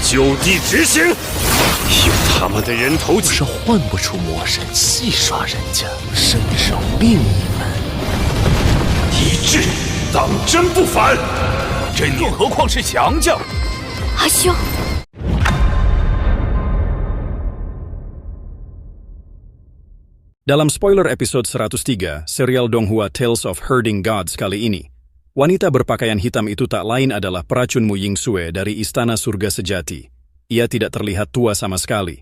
就地执行！有他们的人头是换不出魔神，戏耍人家，身上另一门。一致，当真不反。这更何况是强将。阿兄，Dalam spoiler episode 103, serial Donghua Tales of Herding Gods kali ini, wanita berpakaian hitam itu tak lain adalah peracun Mu Yingsue dari Istana Surga Sejati. Ia tidak terlihat tua sama sekali.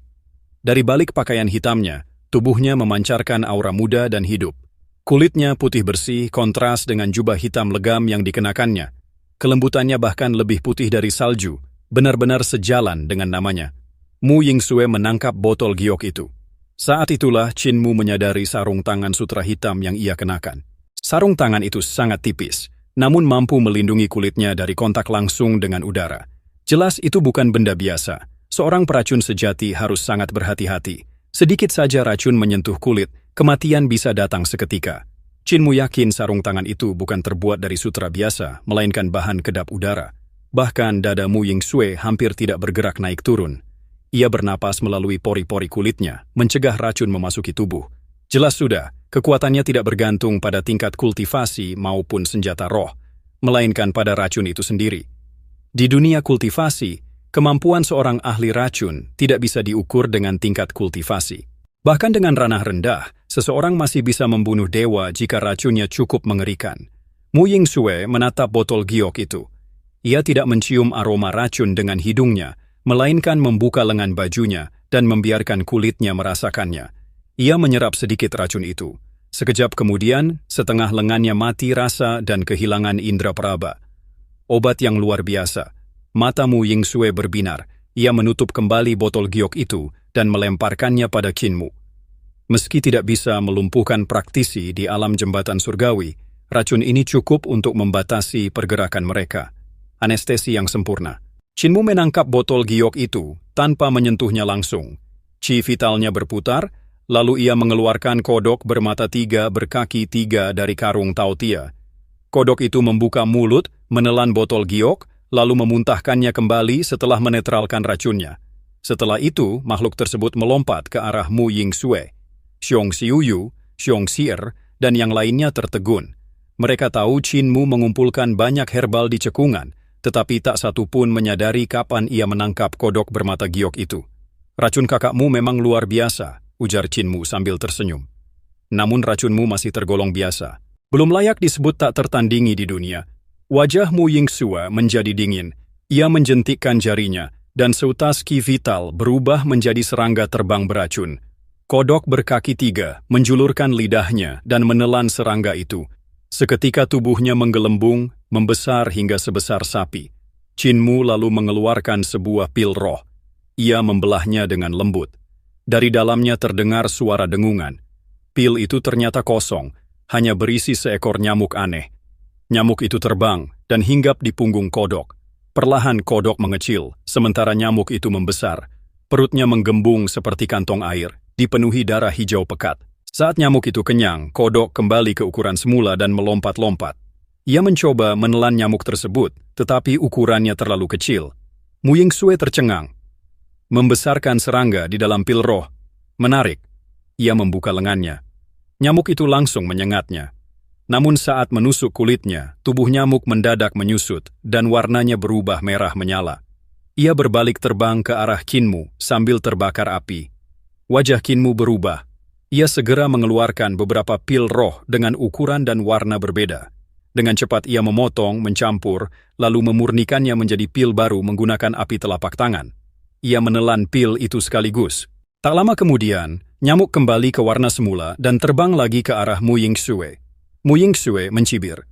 Dari balik pakaian hitamnya, tubuhnya memancarkan aura muda dan hidup. Kulitnya putih bersih, kontras dengan jubah hitam legam yang dikenakannya. Kelembutannya bahkan lebih putih dari salju, benar-benar sejalan dengan namanya. Mu Yingsue menangkap botol giok itu. Saat itulah Qin Mu menyadari sarung tangan sutra hitam yang ia kenakan. Sarung tangan itu sangat tipis, namun mampu melindungi kulitnya dari kontak langsung dengan udara. Jelas itu bukan benda biasa. Seorang peracun sejati harus sangat berhati-hati. Sedikit saja racun menyentuh kulit, kematian bisa datang seketika. Qin Mu yakin sarung tangan itu bukan terbuat dari sutra biasa, melainkan bahan kedap udara. Bahkan dada Mu Yingsue hampir tidak bergerak naik turun. Ia bernapas melalui pori-pori kulitnya, mencegah racun memasuki tubuh. Jelas sudah, kekuatannya tidak bergantung pada tingkat kultivasi maupun senjata roh, melainkan pada racun itu sendiri. Di dunia kultivasi, kemampuan seorang ahli racun tidak bisa diukur dengan tingkat kultivasi. Bahkan dengan ranah rendah, seseorang masih bisa membunuh dewa jika racunnya cukup mengerikan. Mu Yingsue menatap botol giok itu. Ia tidak mencium aroma racun dengan hidungnya, melainkan membuka lengan bajunya dan membiarkan kulitnya merasakannya. Ia menyerap sedikit racun itu. Sekejap kemudian, setengah lengannya mati rasa dan kehilangan indera peraba. Obat yang luar biasa. Mata Mu Yingsue berbinar. Ia menutup kembali botol giok itu dan melemparkannya pada Qin Mu. Meski tidak bisa melumpuhkan praktisi di alam jembatan surgawi, racun ini cukup untuk membatasi pergerakan mereka. Anestesi yang sempurna. Qin Mu menangkap botol giok itu tanpa menyentuhnya langsung. Qi vitalnya berputar, lalu ia mengeluarkan kodok bermata tiga berkaki tiga dari karung Taotia. Kodok itu membuka mulut, menelan botol giok, lalu memuntahkannya kembali setelah menetralkan racunnya. Setelah itu, makhluk tersebut melompat ke arah Mu Yingsue. Xiong Xiuyu, Xiong Xier, dan yang lainnya tertegun. Mereka tahu Qin Mu mengumpulkan banyak herbal di cekungan, tetapi tak satu pun menyadari kapan ia menangkap kodok bermata giok itu. Racun kakakmu memang luar biasa, ujar Qin Mu sambil tersenyum. Namun racunmu masih tergolong biasa. Belum layak disebut tak tertandingi di dunia. Wajah Mu Yingsue menjadi dingin. Ia menjentikkan jarinya, dan seutas ki vital berubah menjadi serangga terbang beracun. Kodok berkaki tiga menjulurkan lidahnya dan menelan serangga itu. Seketika tubuhnya menggelembung, membesar hingga sebesar sapi. Qin Mu lalu mengeluarkan sebuah pil roh. Ia membelahnya dengan lembut. Dari dalamnya terdengar suara dengungan. Pil itu ternyata kosong, hanya berisi seekor nyamuk aneh. Nyamuk itu terbang dan hinggap di punggung kodok. Perlahan kodok mengecil, sementara nyamuk itu membesar. Perutnya menggembung seperti kantong air, dipenuhi darah hijau pekat. Saat nyamuk itu kenyang, kodok kembali ke ukuran semula dan melompat-lompat. Ia mencoba menelan nyamuk tersebut, tetapi ukurannya terlalu kecil. Mu Yingsue tercengang. Membesarkan serangga di dalam pil roh. Menarik. Ia membuka lengannya. Nyamuk itu langsung menyengatnya. Namun saat menusuk kulitnya, tubuh nyamuk mendadak menyusut dan warnanya berubah merah menyala. Ia berbalik terbang ke arah Qin Mu sambil terbakar api. Wajah Qin Mu berubah. Ia segera mengeluarkan beberapa pil roh dengan ukuran dan warna berbeda. Dengan cepat ia memotong, mencampur, lalu memurnikannya menjadi pil baru menggunakan api telapak tangan. Ia menelan pil itu sekaligus. Tak lama kemudian, nyamuk kembali ke warna semula dan terbang lagi ke arah Mu Yingsue. Mu Yingsue mencibir.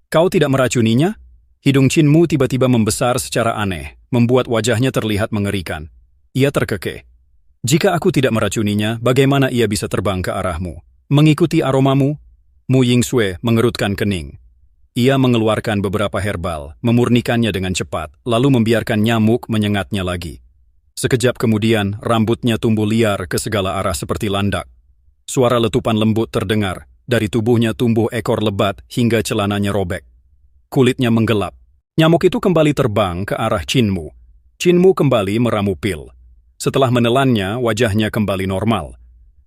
Kau tidak meracuninya? Hidung Qin Mu tiba-tiba membesar secara aneh, membuat wajahnya terlihat mengerikan. Ia terkekeh. Jika aku tidak meracuninya, bagaimana ia bisa terbang ke arahmu? Mengikuti aromamu? Mu Yingsue mengerutkan kening. Ia mengeluarkan beberapa herbal, memurnikannya dengan cepat, lalu membiarkan nyamuk menyengatnya lagi. Sekejap kemudian, rambutnya tumbuh liar ke segala arah seperti landak. Suara letupan lembut terdengar. Dari tubuhnya tumbuh ekor lebat hingga celananya robek. Kulitnya menggelap. Nyamuk itu kembali terbang ke arah Qin Mu. Chin Mu kembali meramu pil. Setelah menelannya, wajahnya kembali normal.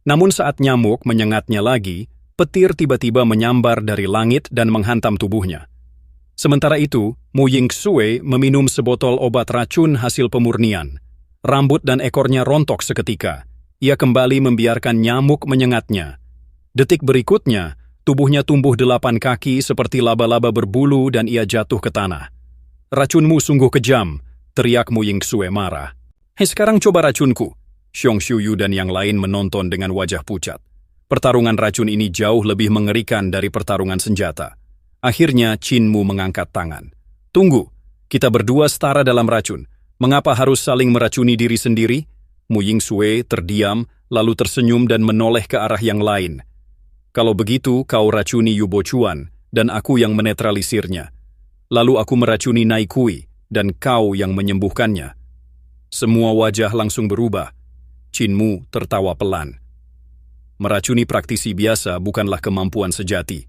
Namun saat nyamuk menyengatnya lagi, petir tiba-tiba menyambar dari langit dan menghantam tubuhnya. Sementara itu, Mu Yingsue meminum sebotol obat racun hasil pemurnian. Rambut dan ekornya rontok seketika. Ia kembali membiarkan nyamuk menyengatnya. Detik berikutnya, tubuhnya tumbuh 8 kaki seperti laba-laba berbulu dan ia jatuh ke tanah. "Racunmu sungguh kejam," teriak Mu Yingsue marah. "Hei, sekarang coba racunku." Xiong Xiuyu dan yang lain menonton dengan wajah pucat. Pertarungan racun ini jauh lebih mengerikan dari pertarungan senjata. Akhirnya Chin Mu mengangkat tangan. "Tunggu, kita berdua setara dalam racun. Mengapa harus saling meracuni diri sendiri?" Mu Yingsue terdiam, lalu tersenyum dan menoleh ke arah yang lain. "Kalau begitu, kau racuni Yu Bochuan, dan aku yang menetralisirnya. Lalu aku meracuni Nai Kui, dan kau yang menyembuhkannya." Semua wajah langsung berubah. Chin Mu tertawa pelan. "Meracuni praktisi biasa bukanlah kemampuan sejati.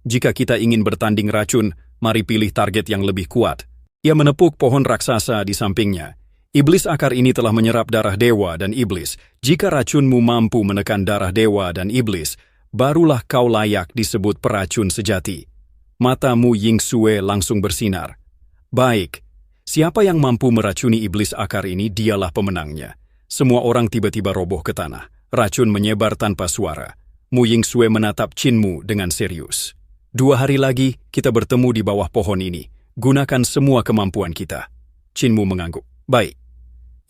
Jika kita ingin bertanding racun, mari pilih target yang lebih kuat." Ia menepuk pohon raksasa di sampingnya. "Iblis akar ini telah menyerap darah dewa dan iblis. Jika racunmu mampu menekan darah dewa dan iblis, barulah kau layak disebut peracun sejati." Mata Mu Yingsue langsung bersinar. "Baik, siapa yang mampu meracuni iblis akar ini, dialah pemenangnya." Semua orang tiba-tiba roboh ke tanah. Racun menyebar tanpa suara. Mu Yingsue menatap Chin Mu dengan serius. "2 hari lagi, kita bertemu di bawah pohon ini. Gunakan semua kemampuan kita." Chin Mu mengangguk. "Baik."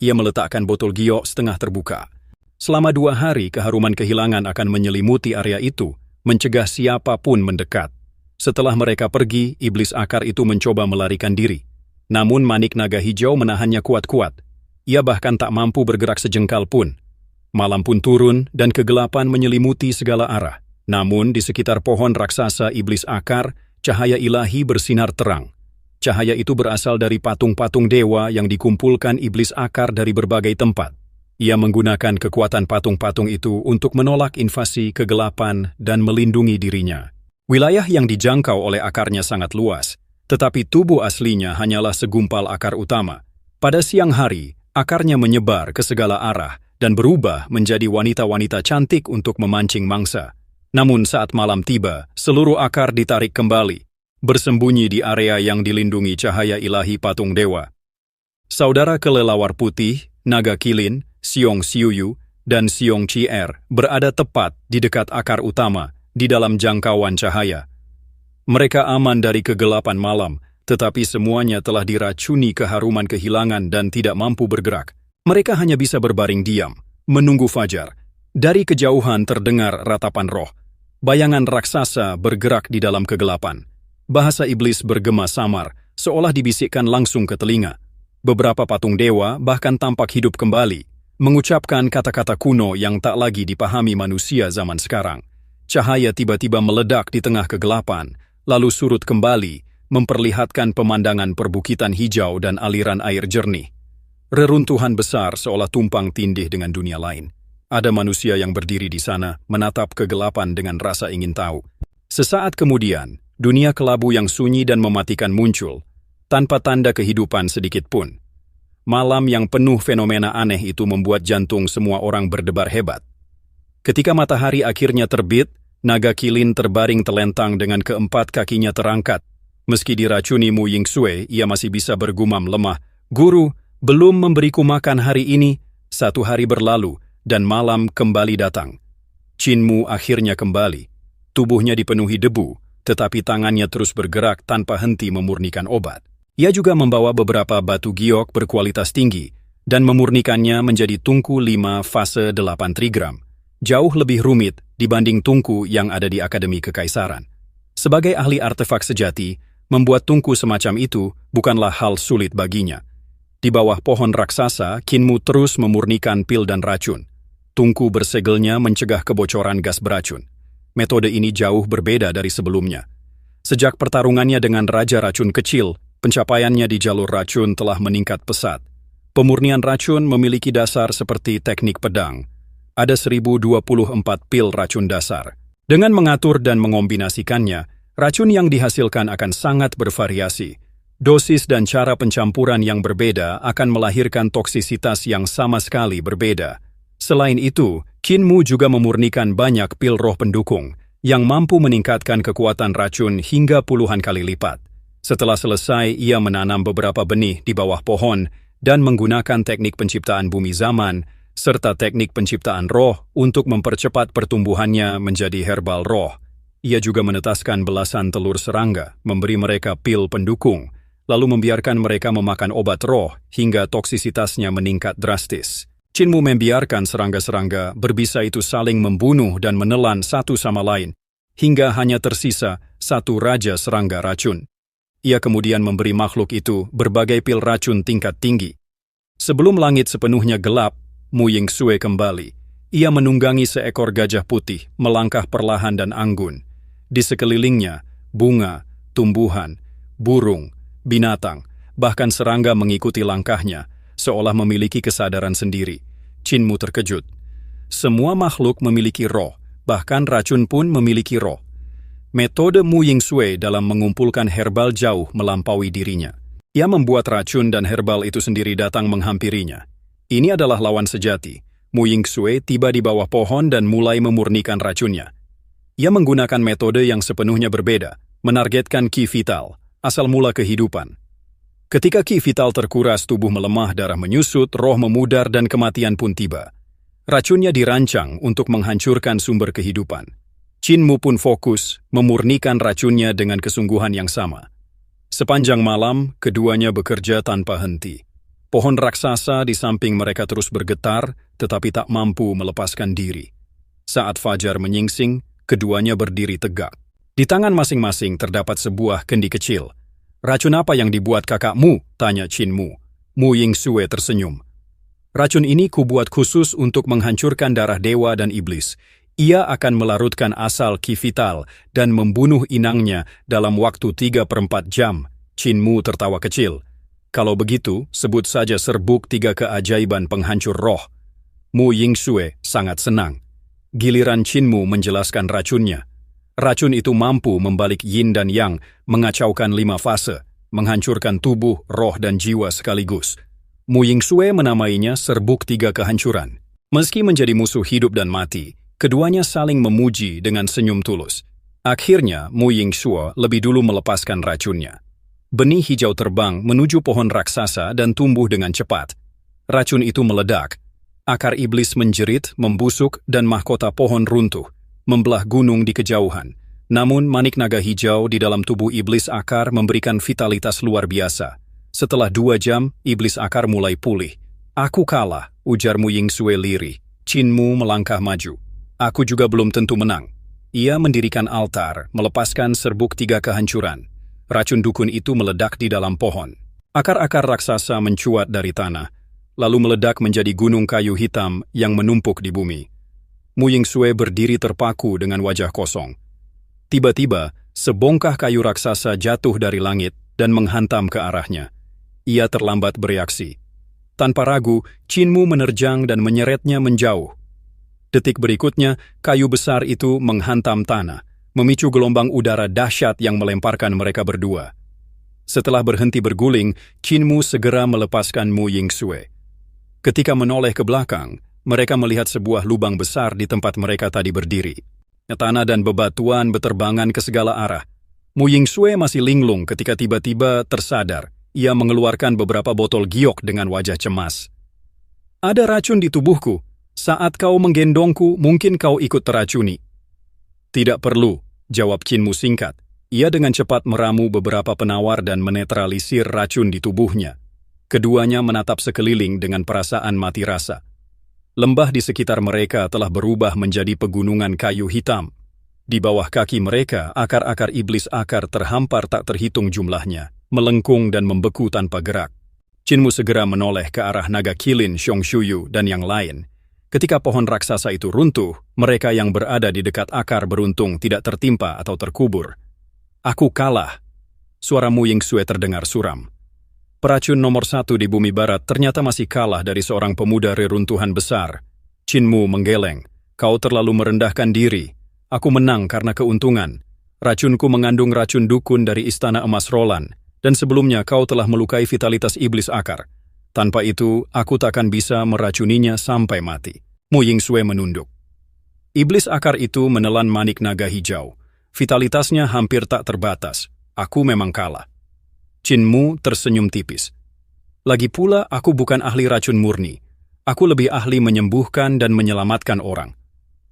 Ia meletakkan botol giok setengah terbuka. Selama 2 hari, keharuman kehilangan akan menyelimuti area itu, mencegah siapapun mendekat. Setelah mereka pergi, iblis akar itu mencoba melarikan diri. Namun manik naga hijau menahannya kuat-kuat. Ia bahkan tak mampu bergerak sejengkal pun. Malam pun turun dan kegelapan menyelimuti segala arah. Namun di sekitar pohon raksasa iblis akar, cahaya ilahi bersinar terang. Cahaya itu berasal dari patung-patung dewa yang dikumpulkan iblis akar dari berbagai tempat. Ia menggunakan kekuatan patung-patung itu untuk menolak invasi kegelapan dan melindungi dirinya. Wilayah yang dijangkau oleh akarnya sangat luas, tetapi tubuh aslinya hanyalah segumpal akar utama. Pada siang hari, akarnya menyebar ke segala arah dan berubah menjadi wanita-wanita cantik untuk memancing mangsa. Namun saat malam tiba, seluruh akar ditarik kembali, bersembunyi di area yang dilindungi cahaya ilahi patung dewa. Saudara kelelawar putih, naga kilin, Xiong Xiuyu, dan Xiong Chier berada tepat di dekat akar utama, di dalam jangkauan cahaya. Mereka aman dari kegelapan malam, tetapi semuanya telah diracuni keharuman kehilangan dan tidak mampu bergerak. Mereka hanya bisa berbaring diam, menunggu fajar. Dari kejauhan terdengar ratapan roh. Bayangan raksasa bergerak di dalam kegelapan. Bahasa iblis bergema samar, seolah dibisikkan langsung ke telinga. Beberapa patung dewa bahkan tampak hidup kembali, mengucapkan kata-kata kuno yang tak lagi dipahami manusia zaman sekarang. Cahaya tiba-tiba meledak di tengah kegelapan, lalu surut kembali, memperlihatkan pemandangan perbukitan hijau dan aliran air jernih. Reruntuhan besar seolah tumpang tindih dengan dunia lain. Ada manusia yang berdiri di sana, menatap kegelapan dengan rasa ingin tahu. Sesaat kemudian, dunia kelabu yang sunyi dan mematikan muncul, tanpa tanda kehidupan sedikit pun. Malam yang penuh fenomena aneh itu membuat jantung semua orang berdebar hebat. Ketika matahari akhirnya terbit, naga kilin terbaring telentang dengan keempat kakinya terangkat. Meski diracuni Mu Yingsue, ia masih bisa bergumam lemah. "Guru, belum memberiku makan hari ini." 1 hari berlalu, dan malam kembali datang. Chin Mu akhirnya kembali. Tubuhnya dipenuhi debu, tetapi tangannya terus bergerak tanpa henti memurnikan obat. Ia juga membawa beberapa batu giok berkualitas tinggi dan memurnikannya menjadi tungku 5 fase 8 trigram. Jauh lebih rumit dibanding tungku yang ada di Akademi Kekaisaran. Sebagai ahli artefak sejati, membuat tungku semacam itu bukanlah hal sulit baginya. Di bawah pohon raksasa, Chin Mu terus memurnikan pil dan racun. Tungku bersegelnya mencegah kebocoran gas beracun. Metode ini jauh berbeda dari sebelumnya. Sejak pertarungannya dengan Raja Racun Kecil, pencapaiannya di jalur racun telah meningkat pesat. Pemurnian racun memiliki dasar seperti teknik pedang. Ada 1024 pil racun dasar. Dengan mengatur dan mengombinasikannya, racun yang dihasilkan akan sangat bervariasi. Dosis dan cara pencampuran yang berbeda akan melahirkan toksisitas yang sama sekali berbeda. Selain itu, Qin Mu juga memurnikan banyak pil roh pendukung yang mampu meningkatkan kekuatan racun hingga puluhan kali lipat. Setelah selesai, ia menanam beberapa benih di bawah pohon dan menggunakan teknik penciptaan bumi zaman serta teknik penciptaan roh untuk mempercepat pertumbuhannya menjadi herbal roh. Ia juga menetaskan belasan telur serangga, memberi mereka pil pendukung, lalu membiarkan mereka memakan obat roh hingga toksisitasnya meningkat drastis. Qin Mu membiarkan serangga-serangga berbisa itu saling membunuh dan menelan satu sama lain, hingga hanya tersisa satu raja serangga racun. Ia kemudian memberi makhluk itu berbagai pil racun tingkat tinggi. Sebelum langit sepenuhnya gelap, Mu Yingsue kembali. Ia menunggangi seekor gajah putih, melangkah perlahan dan anggun. Di sekelilingnya, bunga, tumbuhan, burung, binatang, bahkan serangga mengikuti langkahnya, seolah memiliki kesadaran sendiri. Qin Mu terkejut. Semua makhluk memiliki roh, bahkan racun pun memiliki roh. Metode Mu Yingsue dalam mengumpulkan herbal jauh melampaui dirinya. Ia membuat racun dan herbal itu sendiri datang menghampirinya. Ini adalah lawan sejati. Mu Yingsue tiba di bawah pohon dan mulai memurnikan racunnya. Ia menggunakan metode yang sepenuhnya berbeda, menargetkan Qi vital, asal mula kehidupan. Ketika Qi vital terkuras, tubuh melemah, darah menyusut, roh memudar, dan kematian pun tiba. Racunnya dirancang untuk menghancurkan sumber kehidupan. Qin Mu pun fokus memurnikan racunnya dengan kesungguhan yang sama. Sepanjang malam, keduanya bekerja tanpa henti. Pohon raksasa di samping mereka terus bergetar, tetapi tak mampu melepaskan diri. Saat fajar menyingsing, keduanya berdiri tegak. Di tangan masing-masing terdapat sebuah kendi kecil. "Racun apa yang dibuat kakakmu?" tanya Qin Mu. Mu Yingsue tersenyum. "Racun ini kubuat khusus untuk menghancurkan darah dewa dan iblis. Ia akan melarutkan asal Qi vital dan membunuh inangnya dalam waktu 3/4 jam. Qin Mu tertawa kecil. "Kalau begitu, sebut saja serbuk 3 keajaiban penghancur roh." Mu Yingsue sangat senang. Giliran Qin Mu menjelaskan racunnya. Racun itu mampu membalik yin dan yang, mengacaukan 5 fase, menghancurkan tubuh, roh, dan jiwa sekaligus. Mu Yingsue menamainya serbuk 3 kehancuran. Meski menjadi musuh hidup dan mati, keduanya saling memuji dengan senyum tulus. Akhirnya, Mu Yingsue lebih dulu melepaskan racunnya. Benih hijau terbang menuju pohon raksasa dan tumbuh dengan cepat. Racun itu meledak. Akar iblis menjerit, membusuk, dan mahkota pohon runtuh, membelah gunung di kejauhan. Namun, manik naga hijau di dalam tubuh iblis akar memberikan vitalitas luar biasa. Setelah 2 jam, iblis akar mulai pulih. "Aku kalah," ujar Mu Yingsue lirih. Qin Mu melangkah maju. "Aku juga belum tentu menang." Ia mendirikan altar, melepaskan serbuk 3 kehancuran. Racun dukun itu meledak di dalam pohon. Akar-akar raksasa mencuat dari tanah, lalu meledak menjadi gunung kayu hitam yang menumpuk di bumi. Mu Yingsue berdiri terpaku dengan wajah kosong. Tiba-tiba, sebongkah kayu raksasa jatuh dari langit dan menghantam ke arahnya. Ia terlambat bereaksi. Tanpa ragu, Qin Mu menerjang dan menyeretnya menjauh. Detik berikutnya, kayu besar itu menghantam tanah, memicu gelombang udara dahsyat yang melemparkan mereka berdua. Setelah berhenti berguling, Qin Mu segera melepaskan Mu Yingsue. Ketika menoleh ke belakang, mereka melihat sebuah lubang besar di tempat mereka tadi berdiri. Tanah dan bebatuan beterbangan ke segala arah. Mu Yingsue masih linglung ketika tiba-tiba tersadar. Ia mengeluarkan beberapa botol giok dengan wajah cemas. "Ada racun di tubuhku. Saat kau menggendongku, mungkin kau ikut teracuni." "Tidak perlu," jawab Qin Mu singkat. Ia dengan cepat meramu beberapa penawar dan menetralisir racun di tubuhnya. Keduanya menatap sekeliling dengan perasaan mati rasa. Lembah di sekitar mereka telah berubah menjadi pegunungan kayu hitam. Di bawah kaki mereka, akar-akar iblis akar terhampar tak terhitung jumlahnya, melengkung dan membeku tanpa gerak. Qin Mu segera menoleh ke arah naga kilin, Xiongxuyu, dan yang lain. Ketika pohon raksasa itu runtuh, mereka yang berada di dekat akar beruntung tidak tertimpa atau terkubur. "Aku kalah." Suara Mu Yingsue terdengar suram. Peracun nomor 1 di bumi barat ternyata masih kalah dari seorang pemuda reruntuhan besar. Qin Mu menggeleng. "Kau terlalu merendahkan diri. Aku menang karena keuntungan. Racunku mengandung racun dukun dari Istana Emas Roland, Dan sebelumnya kau telah melukai vitalitas iblis akar. Tanpa itu, aku takkan bisa meracuninya sampai mati. Mu Yingsue menunduk. Iblis akar itu menelan manik naga hijau. Vitalitasnya hampir tak terbatas. Aku memang kalah. Qin Mu tersenyum tipis. Lagi pula, aku bukan ahli racun murni. Aku lebih ahli menyembuhkan dan menyelamatkan orang.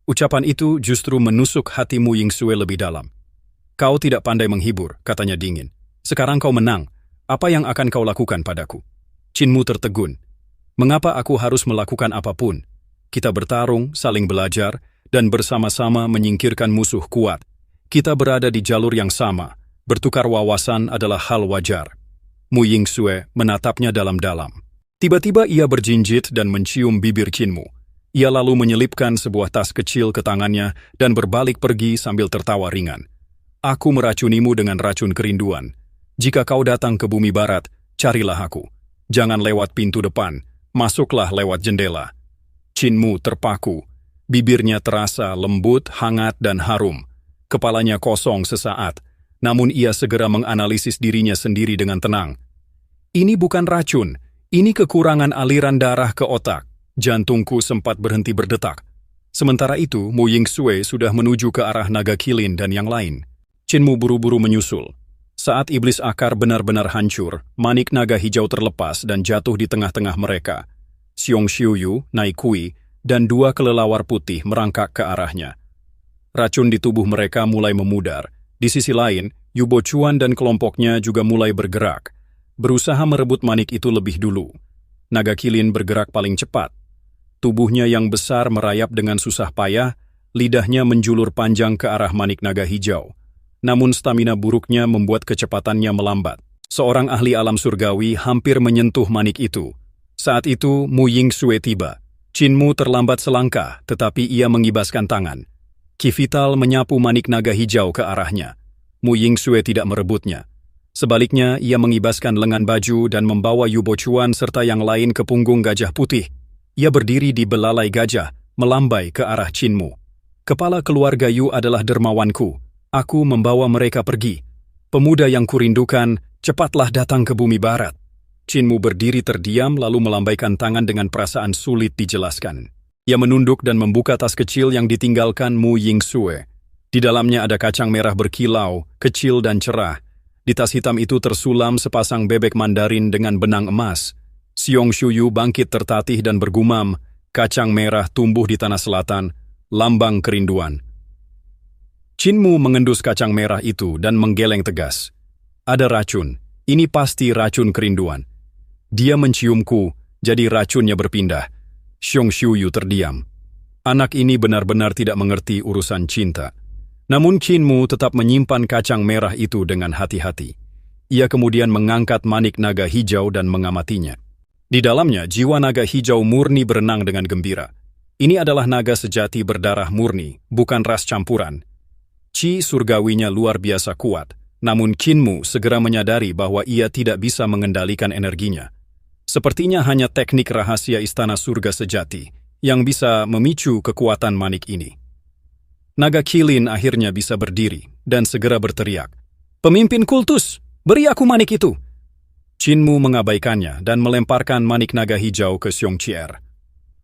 Ucapan itu justru menusuk hati Mu Yingsue lebih dalam. Kau tidak pandai menghibur, katanya dingin. Sekarang kau menang. Apa yang akan kau lakukan padaku? Qin Mu tertegun. Mengapa aku harus melakukan apapun? Kita bertarung, saling belajar, dan bersama-sama menyingkirkan musuh kuat. Kita berada di jalur yang sama. Bertukar wawasan adalah hal wajar. Mu Yingsue menatapnya dalam-dalam. Tiba-tiba ia berjinjit dan mencium bibir Qin Mu. Ia lalu menyelipkan sebuah tas kecil ke tangannya dan berbalik pergi sambil tertawa ringan. Aku meracunimu dengan racun kerinduan. Jika kau datang ke bumi barat, carilah aku. Jangan lewat pintu depan, masuklah lewat jendela. Qin Mu terpaku. Bibirnya terasa lembut, hangat, dan harum. Kepalanya kosong sesaat, namun ia segera menganalisis dirinya sendiri dengan tenang. Ini bukan racun, ini kekurangan aliran darah ke otak. Jantungku sempat berhenti berdetak. Sementara itu, Mu Yingsue sudah menuju ke arah naga kilin dan yang lain. Qin Mu buru-buru menyusul. Saat iblis akar benar-benar hancur, manik naga hijau terlepas dan jatuh di tengah-tengah mereka. Xiong Xiuyu, Nai Kui, dan dua kelelawar putih merangkak ke arahnya. Racun di tubuh mereka mulai memudar. Di sisi lain, Yu Bochuan dan kelompoknya juga mulai bergerak, berusaha merebut manik itu lebih dulu. Naga kilin bergerak paling cepat. Tubuhnya yang besar merayap dengan susah payah, lidahnya menjulur panjang ke arah manik naga hijau. Namun stamina buruknya membuat kecepatannya melambat. Seorang ahli alam surgawi hampir menyentuh manik itu. Saat itu, Mu Yingsue tiba. Qin Mu terlambat selangkah, tetapi ia mengibaskan tangan. Ki vital menyapu manik naga hijau ke arahnya. Mu Yingsue tidak merebutnya. Sebaliknya, ia mengibaskan lengan baju dan membawa Yu Bochuan serta yang lain ke punggung gajah putih. Ia berdiri di belalai gajah, melambai ke arah Qin Mu. Kepala keluarga Yu adalah dermawanku. Aku membawa mereka pergi. Pemuda yang kurindukan, cepatlah datang ke bumi barat. Qin Mu berdiri terdiam lalu melambaikan tangan dengan perasaan sulit dijelaskan. Ia menunduk dan membuka tas kecil yang ditinggalkan Mu Yingsue. Di dalamnya ada kacang merah berkilau, kecil dan cerah. Di tas hitam itu tersulam sepasang bebek mandarin dengan benang emas. Xiong Xiuyu bangkit tertatih dan bergumam, kacang merah tumbuh di tanah selatan, lambang kerinduan. Qin Mu mengendus kacang merah itu dan menggeleng tegas. Ada racun, ini pasti racun kerinduan. Dia menciumku, jadi racunnya berpindah. Xiong Xiuyu terdiam. Anak ini benar-benar tidak mengerti urusan cinta. Namun Qin Mu tetap menyimpan kacang merah itu dengan hati-hati. Ia kemudian mengangkat manik naga hijau dan mengamatinya. Di dalamnya, jiwa naga hijau murni berenang dengan gembira. Ini adalah naga sejati berdarah murni, bukan ras campuran. Qi surgawinya luar biasa kuat, namun Qin Mu segera menyadari bahwa ia tidak bisa mengendalikan energinya. Sepertinya hanya teknik rahasia istana surga sejati yang bisa memicu kekuatan manik ini. Naga kilin akhirnya bisa berdiri dan segera berteriak, "Pemimpin kultus, beri aku manik itu!" Qin Mu mengabaikannya dan melemparkan manik naga hijau ke Xiong Qier.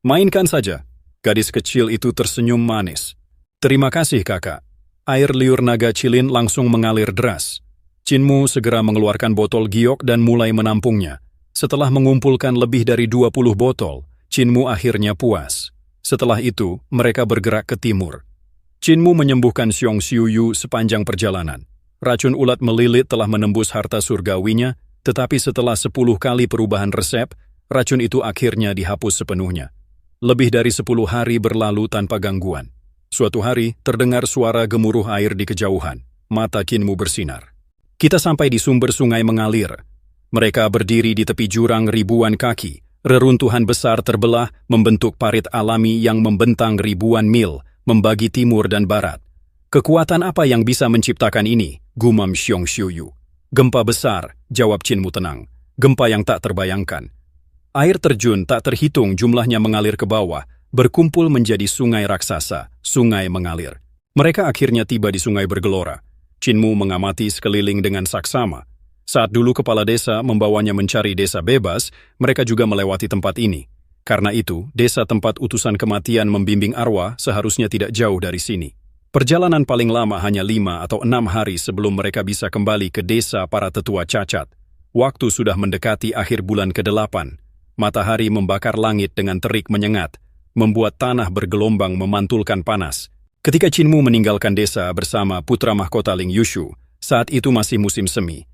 "Mainkan saja." Gadis kecil itu tersenyum manis. "Terima kasih, kakak." Air liur naga kilin langsung mengalir deras. Qin Mu segera mengeluarkan botol giok dan mulai menampungnya. Setelah mengumpulkan lebih dari 20 botol, Qin Mu akhirnya puas. Setelah itu, mereka bergerak ke timur. Qin Mu menyembuhkan Xiong Xiuyu sepanjang perjalanan. Racun ulat melilit telah menembus harta surgawinya, tetapi setelah 10 kali perubahan resep, racun itu akhirnya dihapus sepenuhnya. Lebih dari 10 hari berlalu tanpa gangguan. Suatu hari, terdengar suara gemuruh air di kejauhan. Mata Qin Mu bersinar. Kita sampai di sumber sungai mengalir. Mereka berdiri di tepi jurang ribuan kaki. Reruntuhan besar terbelah membentuk parit alami yang membentang ribuan mil, membagi timur dan barat. Kekuatan apa yang bisa menciptakan ini? Gumam Xiong Xiuyu. Gempa besar, jawab Qin Mu tenang. Gempa yang tak terbayangkan. Air terjun tak terhitung jumlahnya mengalir ke bawah, berkumpul menjadi sungai raksasa, sungai mengalir. Mereka akhirnya tiba di sungai bergelora. Qin Mu mengamati sekeliling dengan saksama. Saat dulu kepala desa membawanya mencari desa bebas, mereka juga melewati tempat ini. Karena itu, desa tempat utusan kematian membimbing arwah seharusnya tidak jauh dari sini. Perjalanan paling lama hanya 5 atau 6 hari sebelum mereka bisa kembali ke desa para tetua cacat. Waktu sudah mendekati akhir bulan ke-8. Matahari membakar langit dengan terik menyengat, membuat tanah bergelombang memantulkan panas. Ketika Chinmu meninggalkan desa bersama putra mahkota Ling Yushu, saat itu masih musim semi.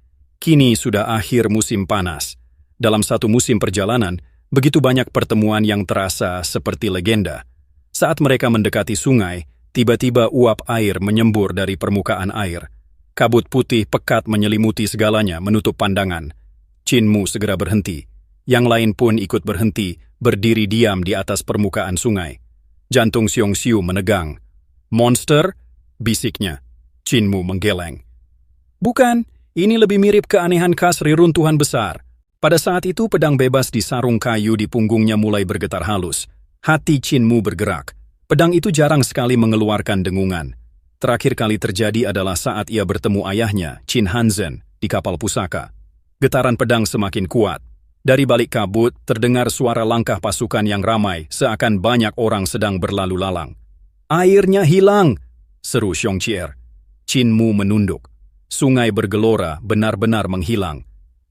Kini sudah akhir musim panas. Dalam satu musim perjalanan, begitu banyak pertemuan yang terasa seperti legenda. Saat mereka mendekati sungai, tiba-tiba uap air menyembur dari permukaan air. Kabut putih pekat menyelimuti segalanya menutup pandangan. Chinmu segera berhenti. Yang lain pun ikut berhenti, berdiri diam di atas permukaan sungai. Jantung Xiong Xiu menegang. "Monster?" bisiknya. Chinmu menggeleng. "Bukan, ini lebih mirip keanehan khas reruntuhan besar." Pada saat itu pedang bebas di sarung kayu di punggungnya mulai bergetar halus. Hati Chinmu bergerak. Pedang itu jarang sekali mengeluarkan dengungan. Terakhir kali terjadi adalah saat ia bertemu ayahnya, Qin Hanzhen, di kapal pusaka. Getaran pedang semakin kuat. Dari balik kabut, terdengar suara langkah pasukan yang ramai, seakan banyak orang sedang berlalu lalang. "Airnya hilang!" seru Xiong Chier. Chinmu menunduk. Sungai bergelora, benar-benar menghilang.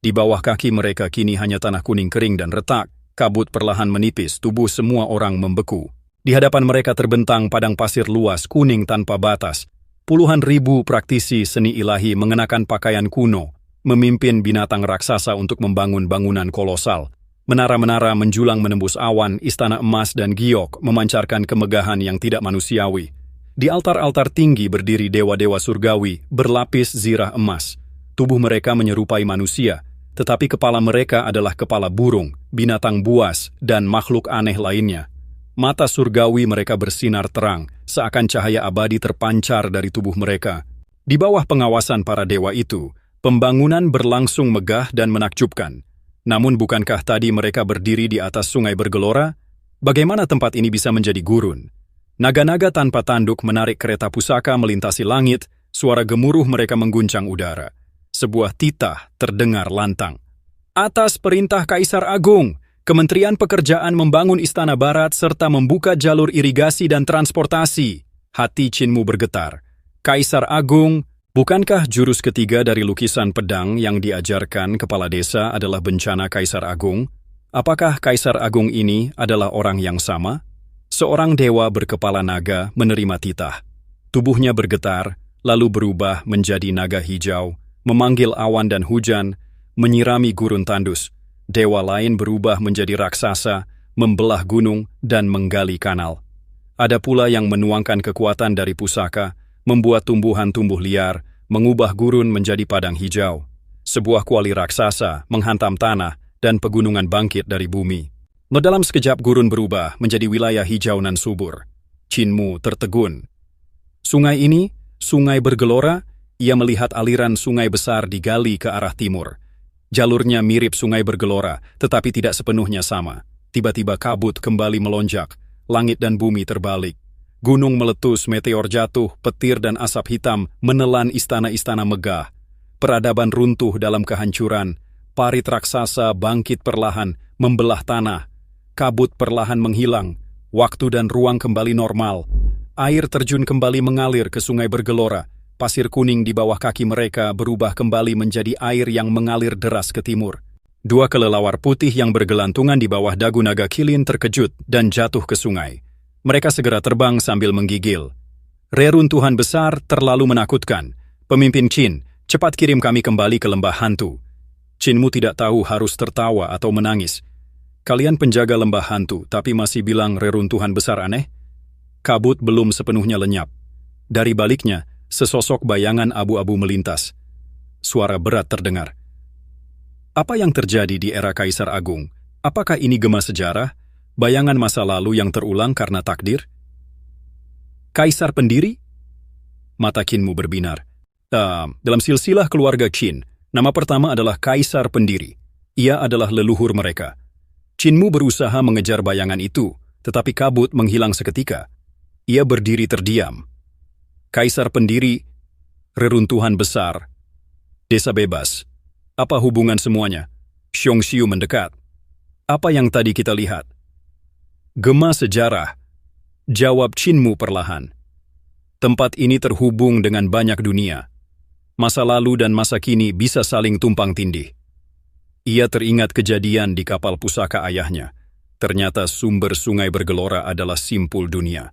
Di bawah kaki mereka kini hanya tanah kuning kering dan retak. Kabut perlahan menipis, tubuh semua orang membeku. Di hadapan mereka terbentang padang pasir luas, kuning tanpa batas. Puluhan ribu praktisi seni ilahi mengenakan pakaian kuno, memimpin binatang raksasa untuk membangun bangunan kolosal. Menara-menara menjulang menembus awan, istana emas dan giok memancarkan kemegahan yang tidak manusiawi. Di altar-altar tinggi berdiri dewa-dewa surgawi, berlapis zirah emas. Tubuh mereka menyerupai manusia, tetapi kepala mereka adalah kepala burung, binatang buas, dan makhluk aneh lainnya. Mata surgawi mereka bersinar terang, seakan cahaya abadi terpancar dari tubuh mereka. Di bawah pengawasan para dewa itu, pembangunan berlangsung megah dan menakjubkan. Namun bukankah tadi mereka berdiri di atas sungai bergelora? Bagaimana tempat ini bisa menjadi gurun? Naga-naga tanpa tanduk menarik kereta pusaka melintasi langit, suara gemuruh mereka mengguncang udara. Sebuah titah terdengar lantang. "Atas perintah Kaisar Agung, Kementerian Pekerjaan membangun Istana Barat serta membuka jalur irigasi dan transportasi." Hati Chinmu bergetar. Kaisar Agung, bukankah jurus ketiga dari lukisan pedang yang diajarkan kepala desa adalah bencana Kaisar Agung? Apakah Kaisar Agung ini adalah orang yang sama? Seorang dewa berkepala naga menerima titah. Tubuhnya bergetar, lalu berubah menjadi naga hijau, memanggil awan dan hujan, menyirami gurun tandus. Dewa lain berubah menjadi raksasa, membelah gunung dan menggali kanal. Ada pula yang menuangkan kekuatan dari pusaka, membuat tumbuhan tumbuh liar, mengubah gurun menjadi padang hijau. Sebuah kuali raksasa menghantam tanah dan pegunungan bangkit dari bumi. Dalam sekejap gurun berubah menjadi wilayah hijau nan subur. Chinmu tertegun. Sungai ini, sungai bergelora, ia melihat aliran sungai besar digali ke arah timur. Jalurnya mirip sungai bergelora, tetapi tidak sepenuhnya sama. Tiba-tiba kabut kembali melonjak, langit dan bumi terbalik. Gunung meletus, meteor jatuh, petir dan asap hitam menelan istana-istana megah. Peradaban runtuh dalam kehancuran, parit raksasa bangkit perlahan, membelah tanah. Kabut perlahan menghilang, waktu dan ruang kembali normal. Air terjun kembali mengalir ke sungai bergelora. Pasir kuning di bawah kaki mereka berubah kembali menjadi air yang mengalir deras ke timur. Dua kelelawar putih yang bergelantungan di bawah dagu naga kilin terkejut dan jatuh ke sungai. Mereka segera terbang sambil menggigil. "Reruntuhan besar terlalu menakutkan. Pemimpin Qin, cepat kirim kami kembali ke lembah hantu." Chinmu tidak tahu harus tertawa atau menangis. "Kalian penjaga lembah hantu, tapi masih bilang reruntuhan besar aneh?" Kabut belum sepenuhnya lenyap. Dari baliknya, sesosok bayangan abu-abu melintas. Suara berat terdengar. Apa yang terjadi di era Kaisar Agung? Apakah ini gema sejarah? Bayangan masa lalu yang terulang karena takdir? Kaisar pendiri? Mata Qinmu berbinar. Dalam silsilah keluarga Qin, nama pertama adalah Kaisar pendiri. Ia adalah leluhur mereka. Chinmu berusaha mengejar bayangan itu, tetapi kabut menghilang seketika. Ia berdiri terdiam. Kaisar pendiri, reruntuhan besar, desa bebas. Apa hubungan semuanya? Xiongxiu mendekat. Apa yang tadi kita lihat? Gema sejarah. Jawab Qinmu perlahan. Tempat ini terhubung dengan banyak dunia. Masa lalu dan masa kini bisa saling tumpang tindih. Ia teringat kejadian di kapal pusaka ayahnya. Ternyata sumber sungai bergelora adalah simpul dunia.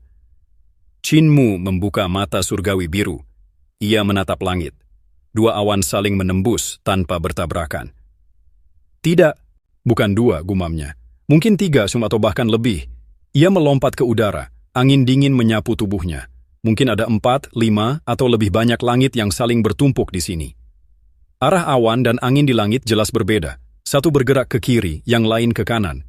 Qinmu membuka mata surgawi biru. Ia menatap langit. Dua awan saling menembus tanpa bertabrakan. Tidak, bukan dua, gumamnya. Mungkin 3 atau bahkan lebih. Ia melompat ke udara, angin dingin menyapu tubuhnya. Mungkin ada 4, 5, atau lebih banyak langit yang saling bertumpuk di sini. Arah awan dan angin di langit jelas berbeda. Satu bergerak ke kiri, yang lain ke kanan.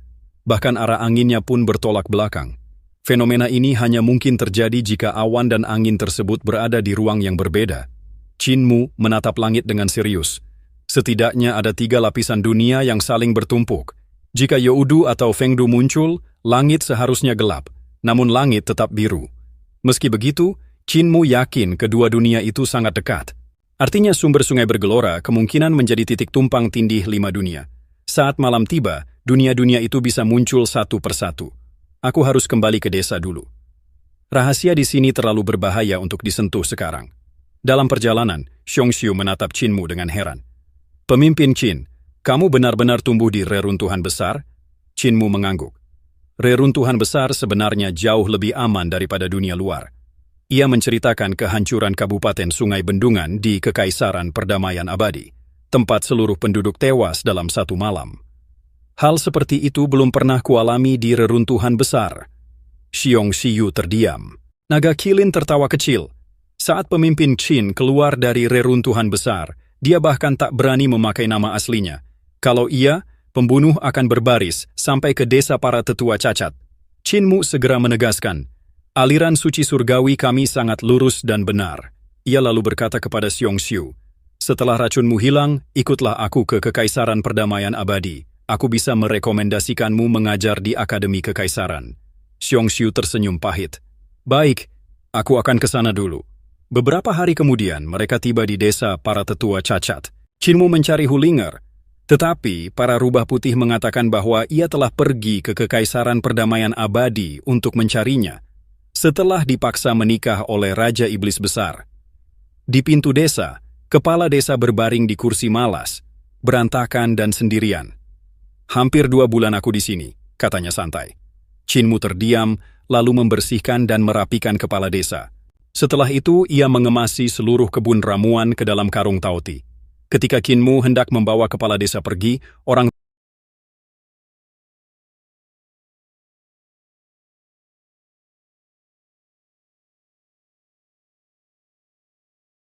Bahkan arah anginnya pun bertolak belakang. Fenomena ini hanya mungkin terjadi jika awan dan angin tersebut berada di ruang yang berbeda. Qinmu menatap langit dengan serius. Setidaknya ada 3 lapisan dunia yang saling bertumpuk. Jika Youdu atau Fengdu muncul, langit seharusnya gelap, namun langit tetap biru. Meski begitu, Qinmu yakin kedua dunia itu sangat dekat. Artinya sumber sungai bergelora kemungkinan menjadi titik tumpang tindih 5 dunia. Saat malam tiba, dunia-dunia itu bisa muncul satu persatu. Aku harus kembali ke desa dulu. Rahasia di sini terlalu berbahaya untuk disentuh sekarang. Dalam perjalanan, Xiongxiu menatap Qinmu dengan heran. Pemimpin Qin, kamu benar-benar tumbuh di reruntuhan besar? Qinmu mengangguk. Reruntuhan besar sebenarnya jauh lebih aman daripada dunia luar. Ia menceritakan kehancuran Kabupaten Sungai Bendungan di Kekaisaran Perdamaian Abadi, tempat seluruh penduduk tewas dalam satu malam. Hal seperti itu belum pernah kualami di reruntuhan besar. Xiongxiu terdiam. Naga Kilin tertawa kecil. Saat pemimpin Qin keluar dari reruntuhan besar, dia bahkan tak berani memakai nama aslinya. Kalau iya, pembunuh akan berbaris sampai ke desa para tetua cacat. Qinmu segera menegaskan, aliran suci surgawi kami sangat lurus dan benar. Ia lalu berkata kepada Xiongxiu, setelah racunmu hilang, ikutlah aku ke Kekaisaran Perdamaian Abadi. Aku bisa merekomendasikanmu mengajar di Akademi Kekaisaran. Xiongxiu tersenyum pahit. Baik, aku akan ke sana dulu. Beberapa hari kemudian, mereka tiba di desa para tetua cacat. Qinmu mencari Hulinger, tetapi para rubah putih mengatakan bahwa ia telah pergi ke Kekaisaran Perdamaian Abadi untuk mencarinya, setelah dipaksa menikah oleh Raja Iblis Besar. Di pintu desa, kepala desa berbaring di kursi malas, berantakan dan sendirian. Hampir 2 bulan aku di sini, katanya santai. Qinmu terdiam, lalu membersihkan dan merapikan kepala desa. Setelah itu, ia mengemasi seluruh kebun ramuan ke dalam karung tauti. Ketika Qinmu hendak membawa kepala desa pergi, orang